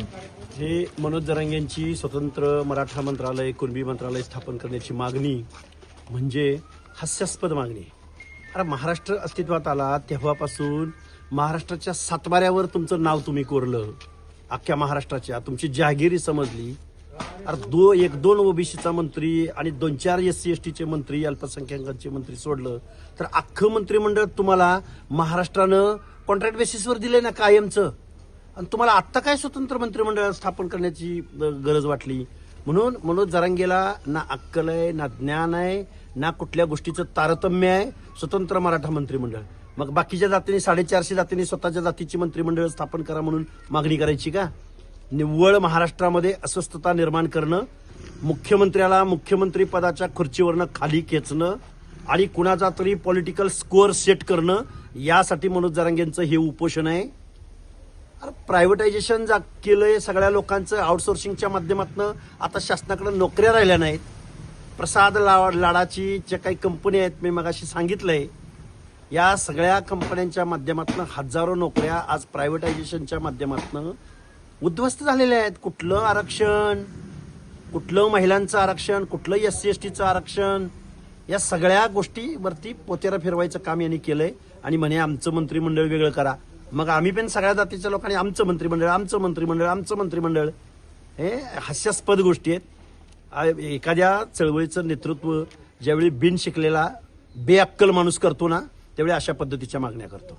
होती. हे मनोज जरांगे यांची स्वतंत्र मराठा मंत्रालय, कुणबी मंत्रालय स्थापन करण्याची मागणी म्हणजे हास्यास्पद मागणी आहे. अरे महाराष्ट्र अस्तित्वात आला तेव्हापासून महाराष्ट्राच्या सातबाऱ्यावर तुमचं नाव तुम्ही कोरलं, अख्ख्या महाराष्ट्राच्या तुमची जहागिरी समजली. अरे एक दोन ओबीसीचा मंत्री आणि 2-4 SC STचे मंत्री, अल्पसंख्याकांचे मंत्री सोडलं तर अख्खं मंत्रिमंडळ तुम्हाला महाराष्ट्रानं कॉन्ट्रॅक्ट बेसिसवर दिलंय ना कायमचं. आणि तुम्हाला आत्ता काय स्वतंत्र मंत्रिमंडळ स्थापन करण्याची गरज वाटली? म्हणून मनोज जरांगेला ना अक्कल आहे, ना ज्ञान आहे, ना कुठल्या गोष्टीचं तारतम्य आहे. स्वतंत्र मराठा मंत्रिमंडळ, मग बाकीच्या जातींनी 450 जातींनी स्वतःच्या जातीची मंत्रिमंडळ स्थापन करा म्हणून मागणी करायची का? निव्वळ महाराष्ट्रामध्ये अस्वस्थता निर्माण करणं, मुख्यमंत्र्याला मुख्यमंत्री पदाच्या खुर्चीवरनं खाली खेचणं आणि कुणाचा तरी पॉलिटिकल स्कोअर सेट करणं, यासाठी मनोज जरांगेंचं हे उपोषण आहे. अरे प्रायव्हेटायझेशन केलंय सगळ्या लोकांचं आउटसोर्सिंगच्या माध्यमातून. आता शासनाकडे नोकऱ्या राहिल्या नाहीत. प्रसाद लाडाची ज्या काही कंपनी आहेत, मी मगाशी सांगितलंय, या सगळ्या कंपन्यांच्या माध्यमातून हजारो नोकऱ्या आज प्रायव्हेटायझेशनच्या माध्यमातून उद्ध्वस्त झालेल्या आहेत. कुठलं आरक्षण, कुठलं महिलांचं आरक्षण, कुठलं SC STचं आरक्षण, या सगळ्या गोष्टीवरती पोतेरा फिरवायचं काम यांनी केलंय. आणि म्हणे आमचं मंत्रिमंडळ वेगळं करा. मग आम्ही पण सगळ्या जातीच्या लोकांनी आमचं मंत्रिमंडळ, आमचं मंत्रिमंडळ, आमचं मंत्रिमंडळ, हे हास्यास्पद गोष्टी आहेत. एखाद्या चळवळीचं नेतृत्व ज्यावेळी बिन शिकलेला बेअक्कल माणूस करतो ना, त्यावेळी अशा पद्धतीच्या मागण्या करतो.